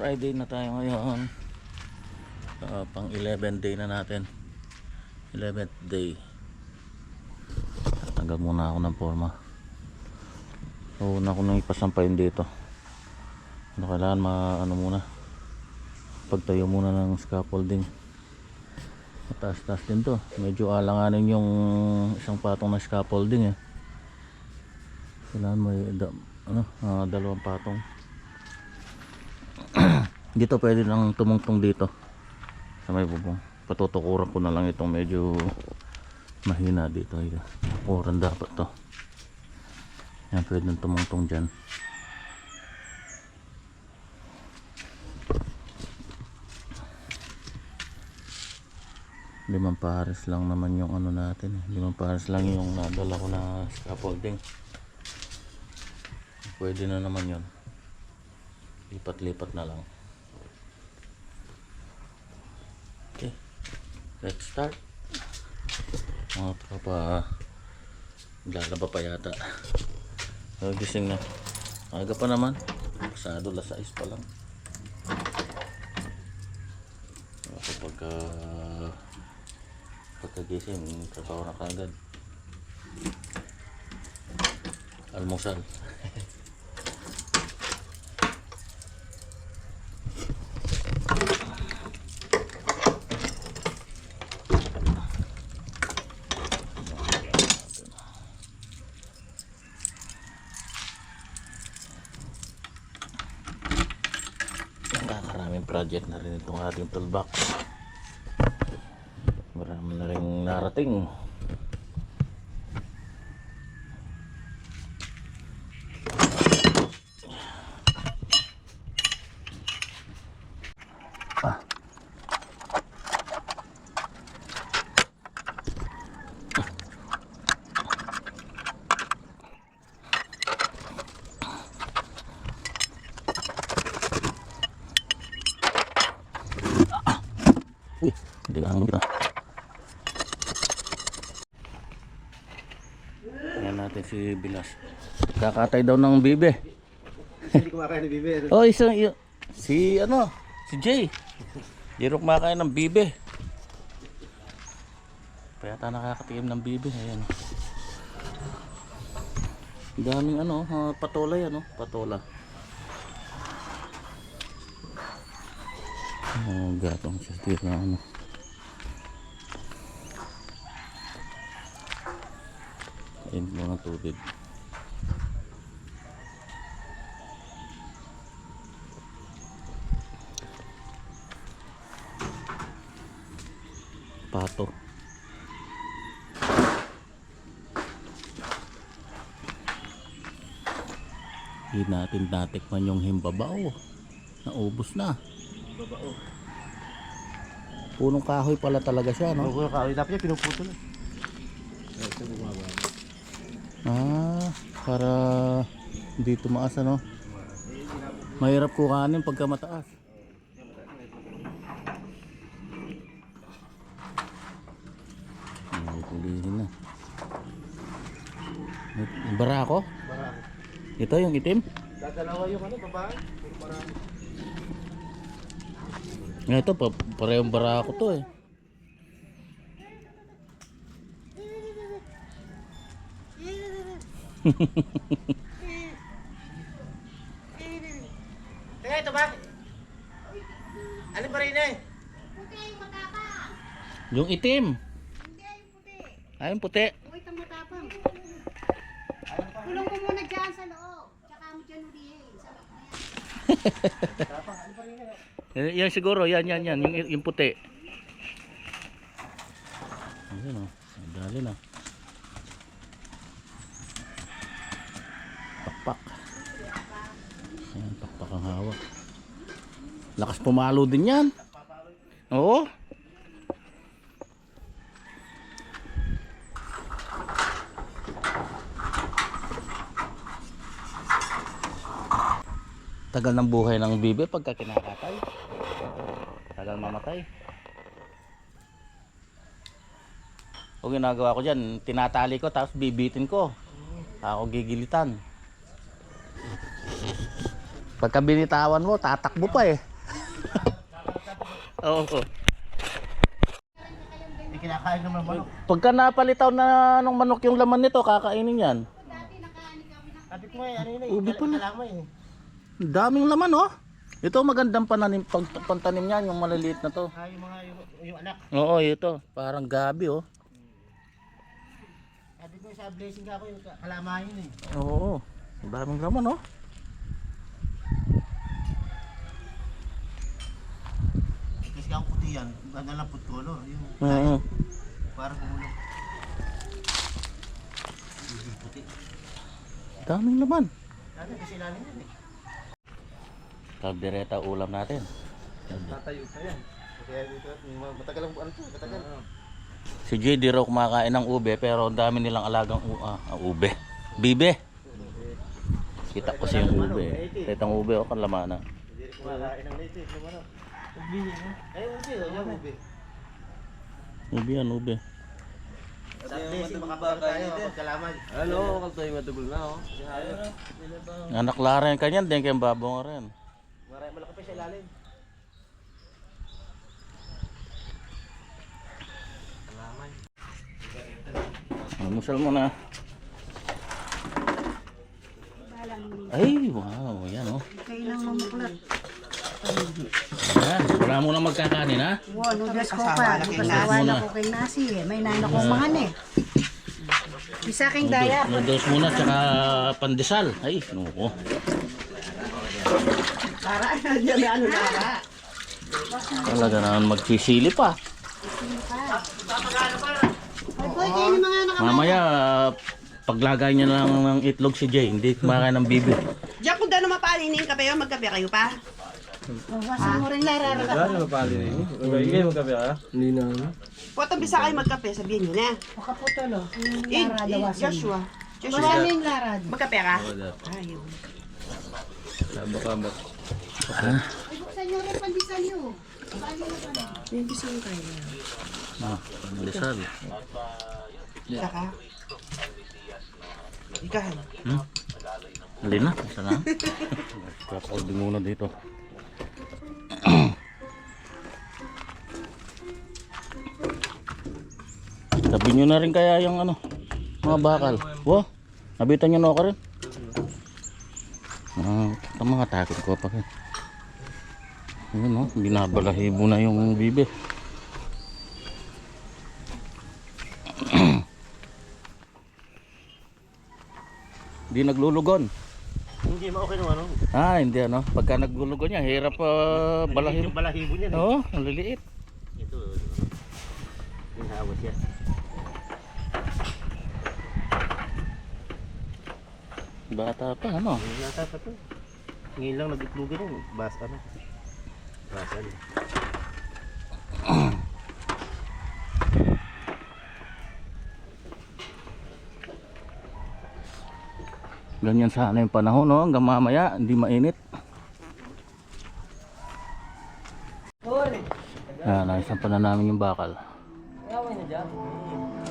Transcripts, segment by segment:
Friday na tayo ngayon. Pang 11th day na natin. 11th day. Tanggal muna ako ng forma. Una ko nang ipasampayin dito. Kailangan ano muna, pagtayo muna ng scaffolding. Mataas-taas din to. Medyo alanganin yung isang patong na scaffolding eh. Kailangan may dalawang patong. Dito pwede lang tumungtong dito sa may bubong. Patutukuran ko na lang itong medyo mahina dito. Tukuran dapat to. Yan, pwede nang tumungtong dyan. Limang pares lang naman yung ano natin. Limang pares lang yung nadala ko na scaffolding. Pwede na naman yun. Lipat-lipat na lang. Okay, let's start. Mga tropa, lalaba pa yata. Gising na. Aga pa naman. Pasado las 6 pa lang. Pagkagising, trabaho na kagad. Almusal. Nakakaraming project na rin itong ating toolbox. Marami na rin narating. Hindi ka hanggang kita. Ayan natin si Bilas. Kakatay daw ng bibe. Hindi kumakain ng bibe. Oh, si Jay. Di rin kumakain ng bibe. Payata nakakatikim ng bibe. Ayan. Daming patola yan, patola. Gatong siya dito na ayun mga tubig. Pato. Hindi natin natikman yung himbabaw. Naubos na. Babao. Punong kahoy pala talaga siya, no? Punong kahoy. Dapat niya pinuputol. Ito bumaba. Para hindi tumaas, ano? Mahirap kukanin pagka mataas. Pulihin na. Barako? Barako. Ito yung itim? Dadalawa yung babae. Marami. Ito, parehong barako to eh. Teka, ito ba? Alin pa rin eh? Puti yung matapang. Yung itim. Hindi yung puti. Yung puti. Uy, itong matapang. Kulong mo muna dyan sa loob. Tsaka mo dyan ulihin. Sa loob na yan. Yan siguro, yan. Yung puti. Ayan o. Dali na. Pakpak. Ayan, pakpak ang hawak. Lakas pumalo din yan. Oo. Tagal ng buhay ng bibe pagka kinakatay. Tagal mamatay. O ginagawa ko dyan, tinatali ko tapos bibitin ko. Ako gigilitan. Pagka binitawan mo, tatakbo pa eh. Oo. Hindi kinakain naman manok. Pagka napalitaw na ng manok yung laman nito, kakainin yan. Sabi ko ano yun eh. Ubi pala. Kalamay eh. Daming laman oh. Ito magandang pananim, pantanim niyan, yung maliliit na to. Yung mga yung anak. Oo, ito. Parang gabi oh. Sabi ko sa blessing ako yung kalamay yun eh. Oo. Daming laman oh. Kasi ako puti yan. Ganda lang putolo. Yung Oo. parang kumulong. Puti. Daming laman. Sabi kasi ilalim yan eh. Kaldereta ulam natin. Tatayo pa yan. Kaya dito, matagal ang ano to, matagal. Si Jay di raw kumakain ng ube pero ang dami nilang alagang ube. Bibe. Kita ko siya yung ube. Kitang ube o kalamana. Hindi rin kumakain ng native ng ano. Ubi yun. Ay, ubi. Yung ubi. Ube yan, ube. Sa blessing makapagod tayo kapag kalaman. Ano, kaltoy matugol na oh. Anak Lara yan kanyan, din kayong babong rin. Malaki pa sa ilalim. Almusal mo na. Ay, wow, yan oh. Kailang mamuklat. Ayan, wala mo na magkakanin ha. Wow, nudas ko pa. Kasawa na ko kay Nasi eh. May nana ko mahan eh. Isa aking daya. Noodles muna tsaka pandesal. Ay, nuko. Para may ano na. Talaga naman magsisili pa. Ay, boy, kayo ng mga anak. Mamaya, paglagay niya lang ng itlog si Jay, hindi kumakain ng bibi. Diyan kung dano mapalinin ka kayo, magkape kayo pa. Wasan mo rin larara. Ano pa pali? Magigay mo kape ka? Hindi na. Potong bisa kayo magkape, sabihin nyo na. Makaputo lo. Eh, Larada wasan. Joshua. Joshua Joshua, yung larada. magkape ka? Ayun. Baka ba? Ay, buksan nyo rin pandisan nyo. Yung bisa yung kayo. Pandesal. Saka? Ikahan. Halina, isa na. Kakaldi muna dito. Sabi nyo na rin kaya yung ano, mga bakal. Wow, nabitan nyo na ako rin. Ito mga takot ko pa rin. Yun o, binabalahibo na yung bibi. Hindi naglulugon. Hindi okay naman ano. Hindi ano, pagka naglulugon niya, hirap balahibo. Yung balahibo niya. Oo, ang liliit. Ito. Yung hawas yan. Bata pa ano. Nasa pa to. Ngayon lang nag-itlugan yun. Basta na. Basta na. Ganyan sana yung panahon, no? Hanggang mamaya, hindi mainit. Naisan pa na namin yung bakal.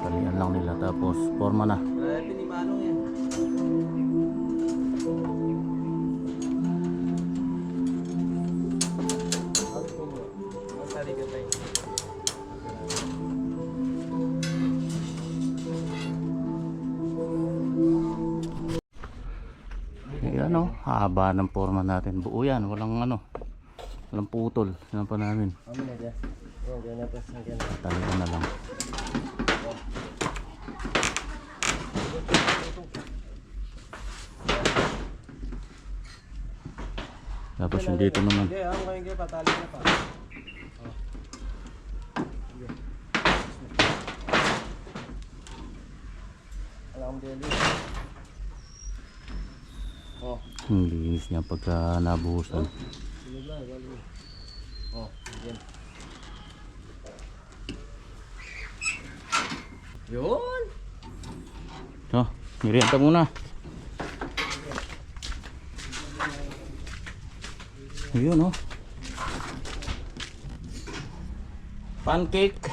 Talian lang nila, tapos forma na. Pinimanong yan. Ayan o, haba ng forma natin. Buo yan, walang ano, walang putol. Yan pa namin. Talian na lang. Tapos yung dito naman. Hindi, ako kayo patali na pa. Alam mo din. Ang linis niya pagka nabuhusan. Yun! So, merienda muna. Ayun oh. Pancake.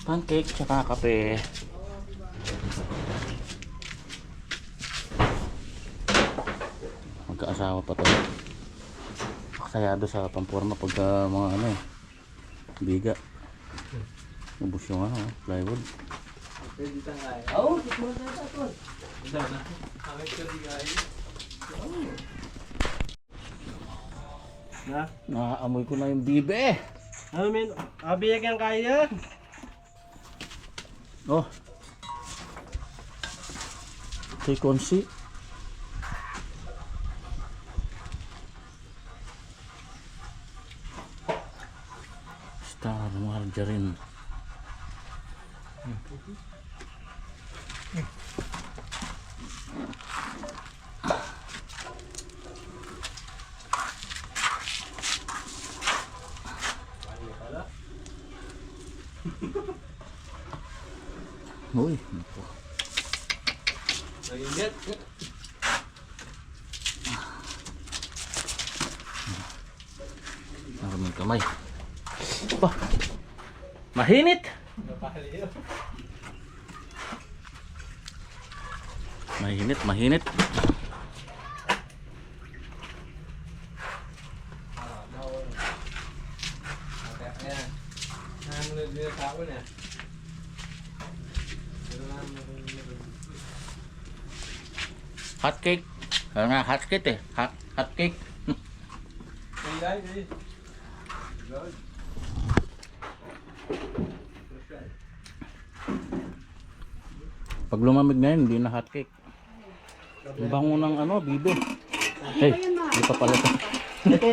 Pancake tsaka kape. Magkaasawa pa to. Kasayado sa pamporma pagka mga ano eh. Biga. Ubus yung ano, plywood. Pwede tayo. Oo, tikman na ito. Isa na. Hamit ka di guys. Na? Nakaamoy ko na yung bibe. Ano men? Abiyag yang kaya. Oh. Ito'y konsi. Star margarine. Uy, naku. Nag-ingat. Maraming kamay. Bah, mahinit. Mahinit, mahinit. Ayan. Nangunod nila tao na. Hot cake. Kaya nga hot cake eh. Hot cake. Pag lumamig na yun, hindi na hot cake. Ang bango ng ano, bibe. Hey, hindi pa pala ito. Ito.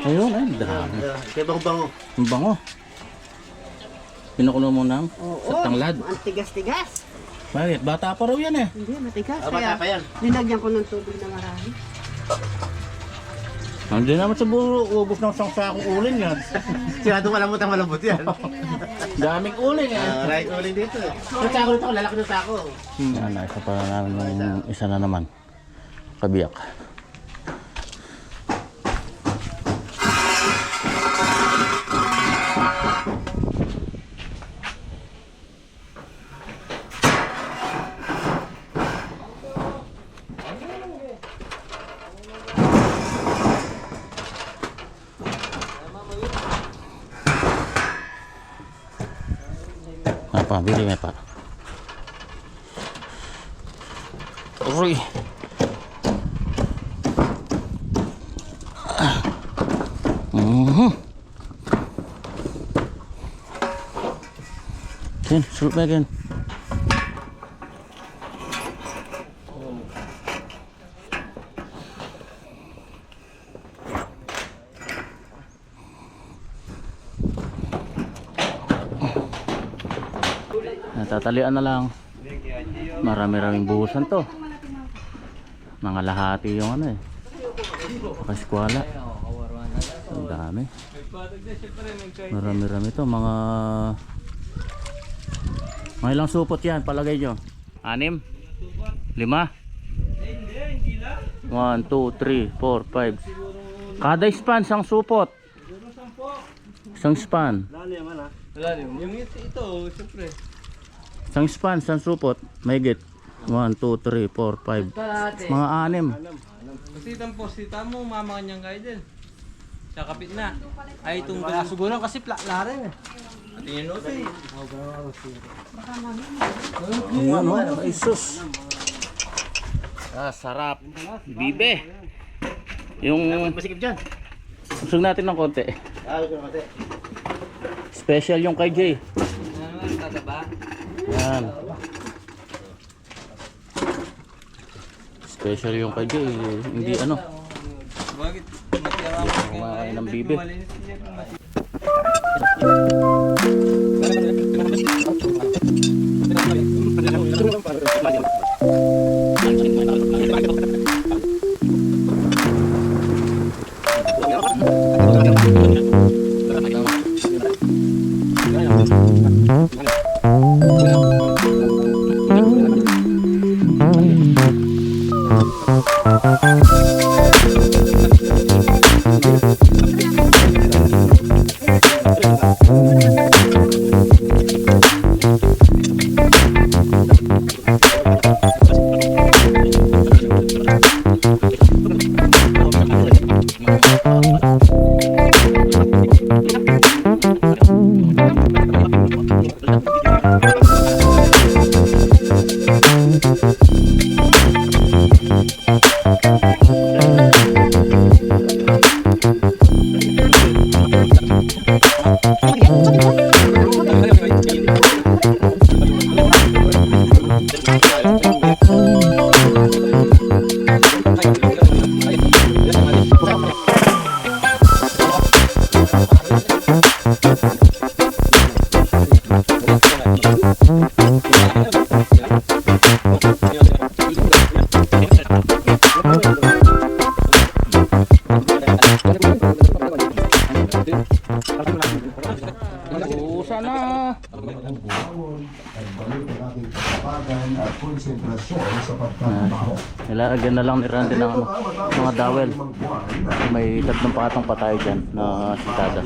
Ayun, ay, dami. Kaya bango. Ang bango. Pinukulo mo ng Oo. sa tanglad. Ang tigas-tigas. Bakit? Bata pa raw yan eh. Hindi, matigas. Bata pa yan. Linagyan ko ng tubig na marami. Hindi naman siguro ubos ng isang sakong uling yan. Sigurado malambot yan. Daming uling eh. Right uling dito eh. Yung sako dito, lalaki ng sako. Yan, isa pa namin yung isa na naman. Kabiyak. Apa, bili may pa. Uy. Ken, sulut na Ken. Natatalian na lang. Marami-raming buhusan to. Nangalahati yung ano eh. Paskwala. Ang dami. Marami-rami to. Mga ilang supot yan palagay nyo? 6? 5? 1, 2, 3, 4, 5. Kada span, isang supot. Isang span. Wala rin. Yung ito, siyempre. Isang span, isang supot. Mahigit. 1, 2, 3, 4, 5. Mga 6. Kasi itang postita mo, mama kanyang kayo din. Sa kapit na. Ay, itong siguro kasi laren eh. At yun no, eh. Ayan o, ay sus. Ah, sarap. Bibe. Yung Masikip dyan. usog natin ng konti. Ito na kasi. Special yung kay Jay. Ano naman, tataba? Yan. Special yung kay Jay. Hindi ano. Bakit? Matira mo. Kumakain ng bibe. Malinis niya. Usa na. Nilalagyan na lang ni Randy ng ano, mga dowel. May tatlong patong patay dyan na sitada.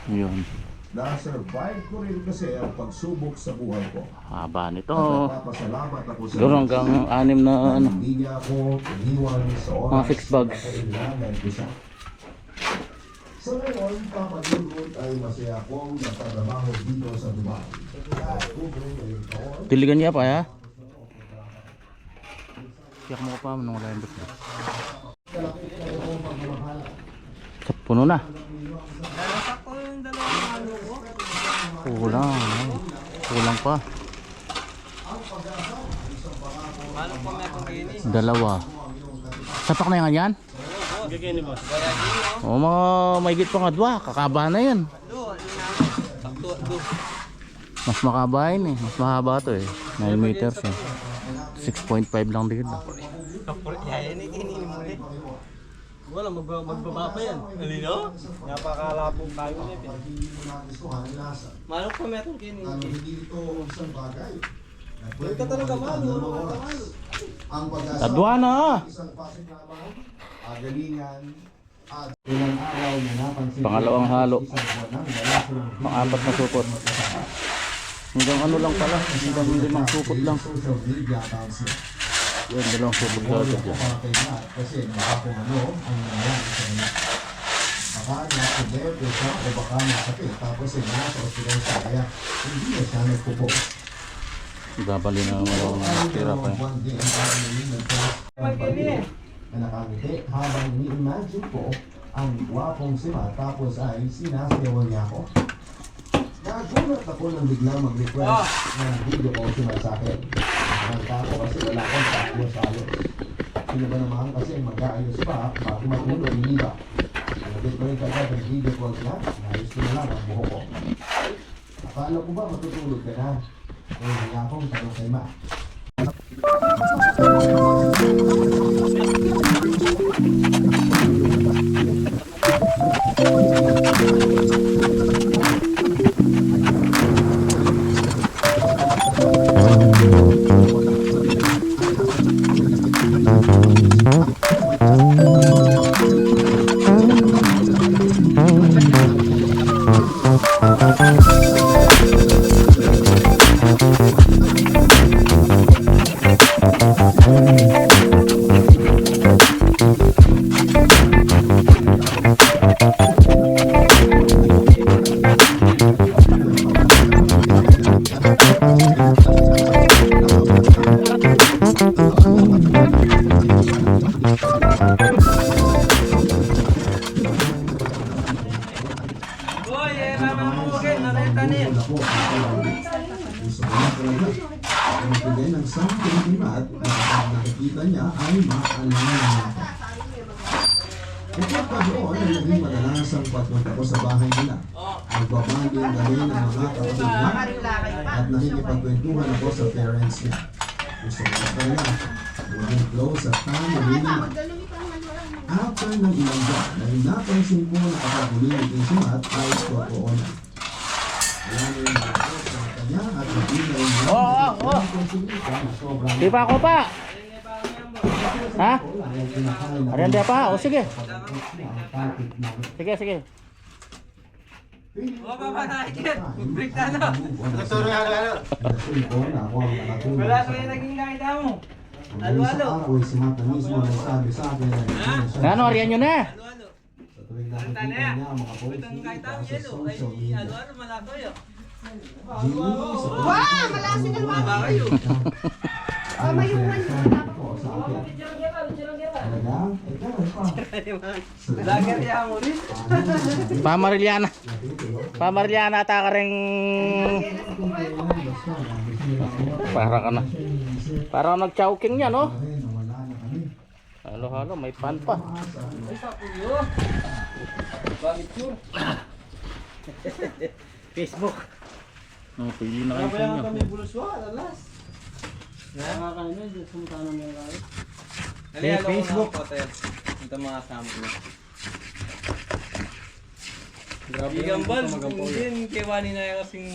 Yun. Na-survive ko rin kasi ang pagsubok sa buhay ko. Haba nito. Nagpapasalamat ako sa Siguro hanggang 6 na ano. hindi niya ako iniwan sa oras Mga 6 bags. na kailangan ko siya. Sa ngayon, papadulot ay masaya akong nakatrabaho dito sa Dubai. Sa Oktubre ngayong taon, Tiligan niya pa ya. Siyak mo pa nung wala yung bus. Puno na. Sakto yung dalawang halo ko. Kulang. Kulang pa. Malong pa meron gini. Dalawa. Sapak na yan yan? O mga mahigit pa nga dua. Kakaba na yan. Sakto, do. Mas makaba yun eh. Mas mahaba to eh. 9 meters eh. 6.5 lang dito. Yan eh, kininin mo eh. Wala, magbaba pa yan. Alino? Napakalapong tayo na eh. Malong pa meron gini. hindi ito isang bagay. Hindi ka talaga malo. Ang pag-asa Tadwa na. isang pasiglaban, agalingan, at ilang araw na napansin ko Pangalawang halo. isang buwan nang wala silang Pang-apat na supot. Hanggang ano lang pala. Hanggang 5 supot lang. social media accounts niya. Yan, dalawang supot ka agad yan. Kapatid na kasi baka kung ano ang nangyayari sa kanya. Baka nasa-birthday siya o baka masakit tapos nasa ospital siya kaya hindi na siya nagpo-post. Ibabali na malawang tira pa yan. Na nakangiti habang ini-imagine ko ang gwapong sima tapos ay sinasayawan niya ako. Nagulat ako nang biglang mag-request ng video call sima sa akin. Nakanta ako kasi wala akong paayos-ayos. Sino ba naman kasi mag-aayos pa bago matulog, hindi ba? Nagit ko rin kagad ang video call niya, naayos ko na lang ang buho ko. Akala ko ba matutulog ka na? Eh, hindi akong tanong kay Ma. Boy, eh, mama mo okay, naritanin. Gusto ko na talaga. Ang magbigay ng something at nakikita niya ay maalala niya. Kapag pa doon ay naging madalas ang pagpunta ko sa bahay nila. Nagbabanding kami ng mga kapatid niya at nakikipagkwentuhan ako sa parents niya. Gusto ko na talaga. Maging close at family niya. After ng ilang buwan, ay napansin ko na kapag hulilit si Matt ay totoo na. Wala na yung ako sa kanya at hindi na yung sobrang Di pa ako pa. Ha? Ariyan dia pa? O sige. Sige, sige. O, baba na, Ikit. Break na na. Wala ko yung naging nakita mo. Halo-halo. Ako ay si Matt na mismo nagsabi sa akin na hindi na Ano, ariyan nyo na. Halo-halo. sa tuwing nakikita niya ang mga post Itong dito kahit ang sa yelo, ay social media. halo-halo malatoy. Jimmy, sa tuwing Wow, malasin ang mga Baba kayo. mayungan mo. Dapat Po sa akin. Talagang, ganun pa. Lager ya mo rin. Pamarilliana. Pamarilliana ata ka rin. Para ka na. Para nag-chowking niya, no? Wala na kami. Halo-halo, may pan pa. Bakit yun? Facebook. Oh, pili na kayo sa Kaya inyo. kami buluswa, alas. Nakakain na, dyan sumutana mo yung kain. Facebook. Ito mga sample. Grabe yung bal, hindi kiwani na yung kasing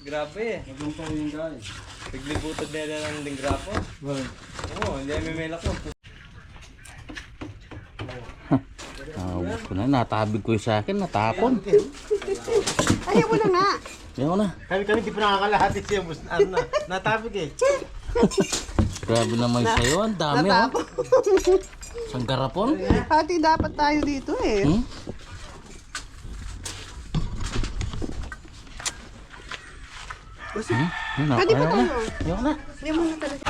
grabe eh. Magampaw yung guys. Piglibutod nila ng dingrapo. Oo, hindi ay mimela ko. Ubus ko na, natabig ko yung sa akin, natapon. Ayaw mo na nga. Yan na. Kami di pa nakakalahati siya. Ano na, natabig eh. Grabe naman sa'yo, ang dami oh. Isang garapon. Pati dapat tayo dito eh. Hmm? Pwede ba tayo? Yan na. Hindi mo na talaga.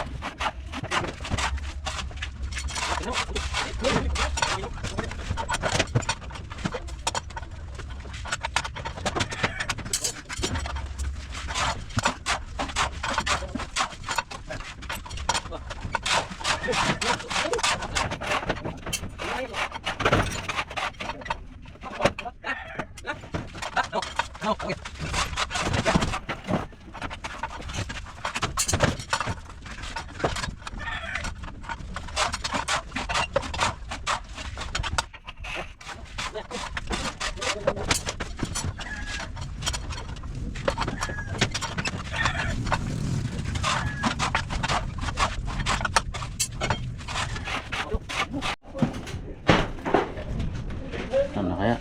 Ano kaya?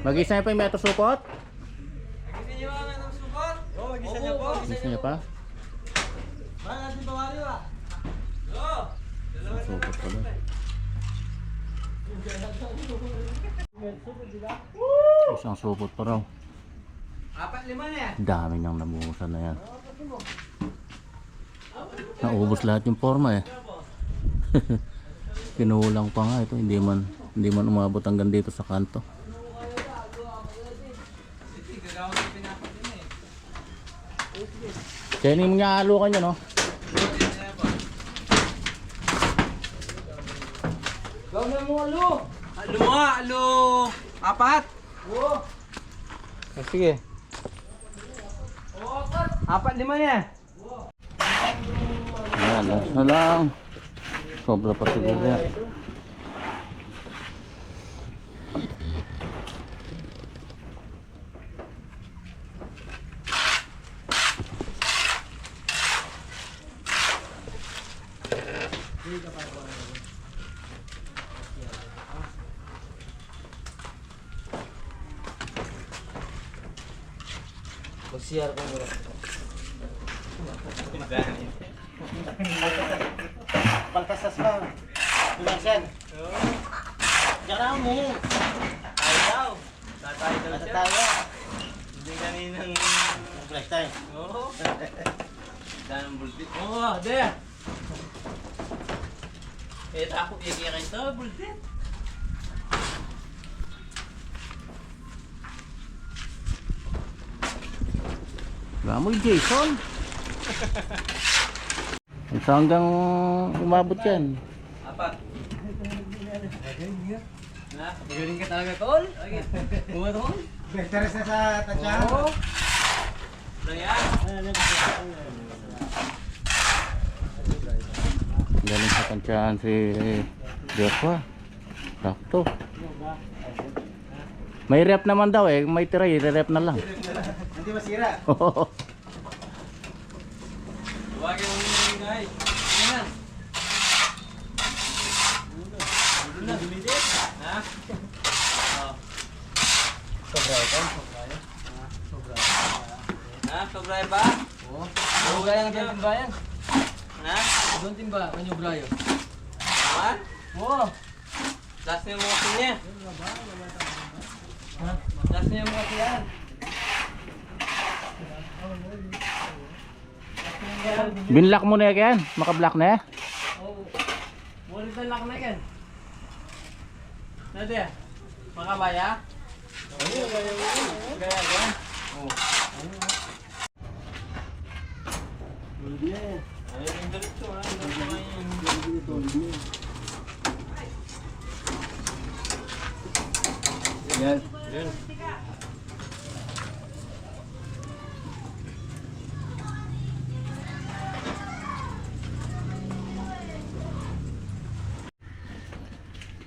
Mag-isa niya pa yung meto supot? Gisa niyo ba ng support? Oo, gisa niyo po. Mag-isa niya pa? Bakit natin bawali ba? Oo. Supot pala. Isang supot pa raw. 4-5 na yan. Dami niyang nabuhusan na yan. Naubos lahat yung forma eh. Kinulang pa nga ito, hindi man umabot hanggang dito sa kanto. Kaya hindi mo niya halukan yun, no? Gawin na mo alo. Alo mo nga, alo. 4. Oo. Sige. 4-5 niya. Ayan, last na lang. Sobra pa siguro yan. Mag-CR ko muna. Paltasas pa. Tulansan. Diyan ako mo. Ayaw. Tatay ka na siya. Tayo. Hindi kaninang... Flash time. Oo. Dahil ng bulbit. Oo, de. Eh, ako ikiyakin to, bulbit. Gamoy Jason. Isa hanggang umabot yan. 4. Na, magaling ka talaga, Tol. Bunga, Tol. Vectores na sa tatya. Oo. Ano yan? Galing sa tansyahan si Joshua. Sakto. May rep naman daw eh. May tira, i-rep na lang. Hindi masira. Tawagin mo nyo yung guys. Ano yan? Ano na, dumidit? Ha? Oo. Sobra ito. Ha? Sobray ba? Oo. Sobray ang doon timba yan. Ha? Doon timba, kanyo brayo. Naman? Oo. Taas na yung mga niya. Ha? Gas niya mo kasi yan. Binlock mo na yan. Maka-block na yan. Oo. Walit na lock na yan. Nade? Makabaya? Oo, gaya yan. Oo. Ayun yung diretso ha. Yan. Yan.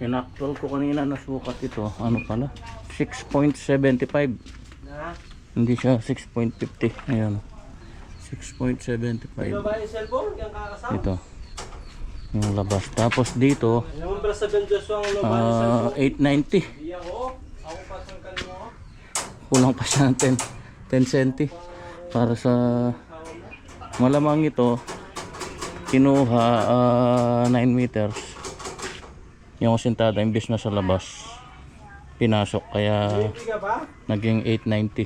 Inactual ko kanina nasukat ito. Ano pala? 6.75. Na? Hindi siya 6.50. Ayan. 6.75. Ba yung cellphone? Yung kakasama? Ito. Yung labas. Tapos dito, Naman para sa gandos ang loba yung cellphone? 890. Iya ko. Ako pa sa kanimo. Kulang pa siya ng 10 centi. Para sa malamang ito, kinuha 9 meters. Yung sintada, imbis na sa labas, pinasok. Kaya Tiga ba? naging 890.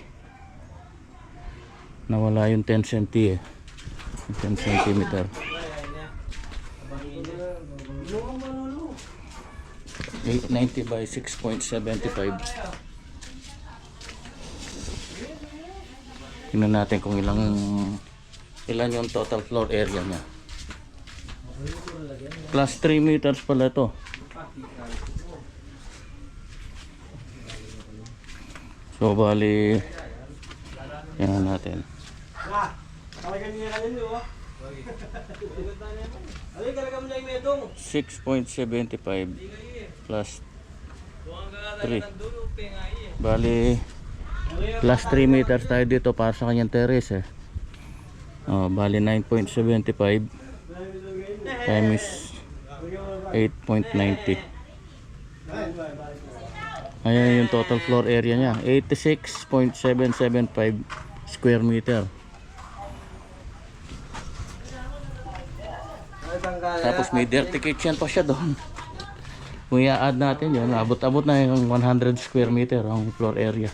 Nawala yung 10 centi eh. Yung 10 centimeter. 890 by 6.75. Tingnan natin kung ilan yung total floor area niya. Plus 3 meters pala to. So bali, yan natin. Talaga niya kanino ba? Ay, talaga mo na yung medong. 6.75 plus Buwang ka 3. ng dulo, pengai eh. Bali, plus 3 meters tayo dito para sa kanyang terrace eh. Oh, bali 9.75 times 8.90. Ayan yung total floor area niya, 86.775 square meter. Tapos may dirty kitchen pa siya doon. Kung i-add natin yun, abot-abot na yung 100 square meter ang floor area.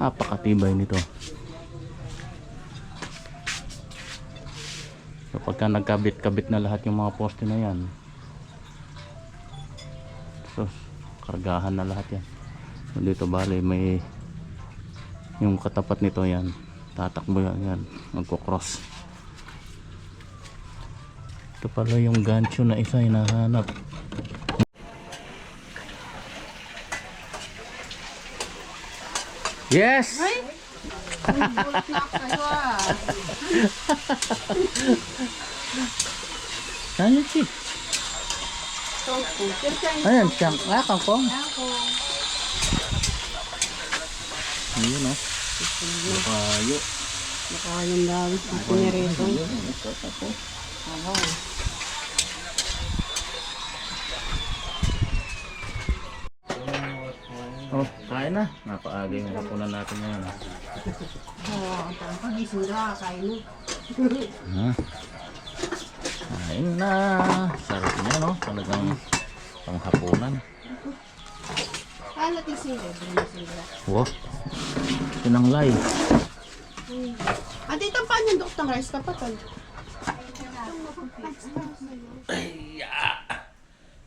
Napakatibay nito. So pagka nagkabit-kabit na lahat yung mga poste na yan, so kargahan na lahat yan. So dito bali may yung katapat nito yan, tatakbo yan, magkocross. Ito pala yung gancho na isa hinahanap. Yes! Bulot na ako sa'yo ah. Ayan si. Ayan siyang kangkong. Ayun o. Kayo. Nakayang dawit sa pinirito. Oh, kain na. Napaaga yung hapunan natin ngayon. Oo, ang pagising ka, kain mo. Kain na. Sarap niya no. Talagang panghapunan. Kala tising ko, binising ka. Wow. Sinanglay. At ito pa yung doktang rice kapatid.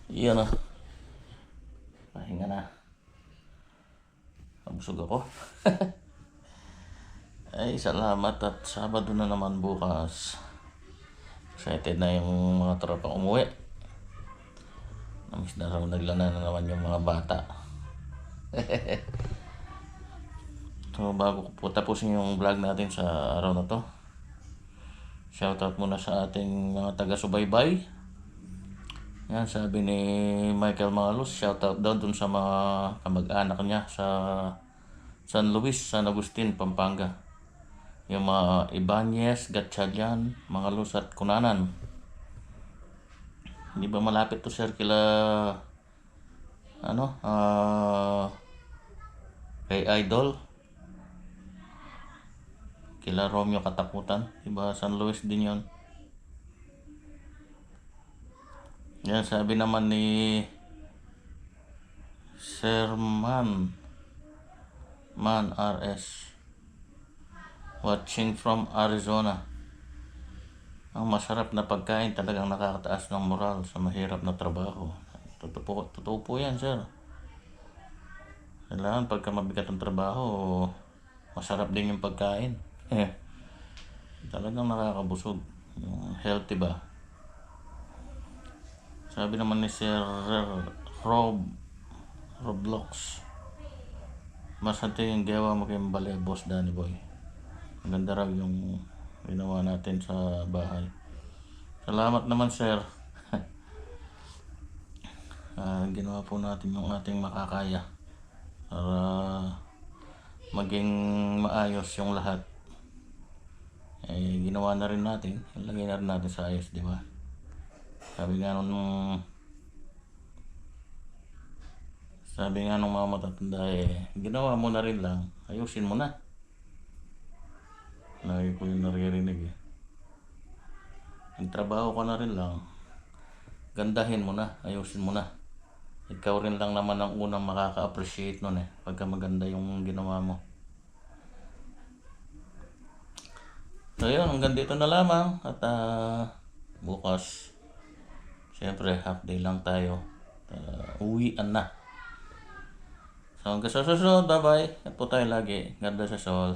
Iyan o. Pahinga na. Nabusog ako. Ay, salamat at Sabado na naman bukas. Excited na yung mga tropa umuwi. Namiss na raw naglana na naman yung mga bata. So bago ko po tapusin yung vlog natin sa araw na to, shoutout muna sa ating mga taga-subaybay. Yan, sabi ni Michael Malus, shoutout daw dun sa mga kamag-anak niya sa San Luis, San Agustin, Pampanga. Yung mga Ibanez, Gatchalian, Mangalus at Cunanan. Hindi ba malapit to sir kila kay Idol? Kila Romeo Katakutan, diba San Luis din yon. Yan, sabi naman ni Sherman Man RS, watching from Arizona. Ang masarap na pagkain talagang nakakataas ng moral sa mahirap na trabaho. Totoo po yan, sir. Kailangan pagka mabigat ang trabaho, masarap din yung pagkain. Talagang nakakabusog. Yung healthy ba? Sabi naman ni Sir Roblox, mas natin yung gawa mo kayong bale, Boss Danny Boy. Maganda raw yung ginawa natin sa bahay. Salamat naman, sir. Ginawa po natin yung ating makakaya para maging maayos yung lahat. Ginawa na rin natin. Ilagay na rin natin sa ayos, di ba? Sabi nga nung mga matatanda, ginawa mo na rin lang, ayusin mo na. Lagi ko yung naririnig Yung trabaho ka na rin lang, gandahin mo na, ayusin mo na. Ikaw rin lang naman ang unang makaka-appreciate nun pagka maganda yung ginawa mo. So yun, hanggang dito na lamang. At bukas, syempre half day lang tayo. Uwian na. So hanggang sa susunod, bye bye. At po tayo lagi. God bless us all.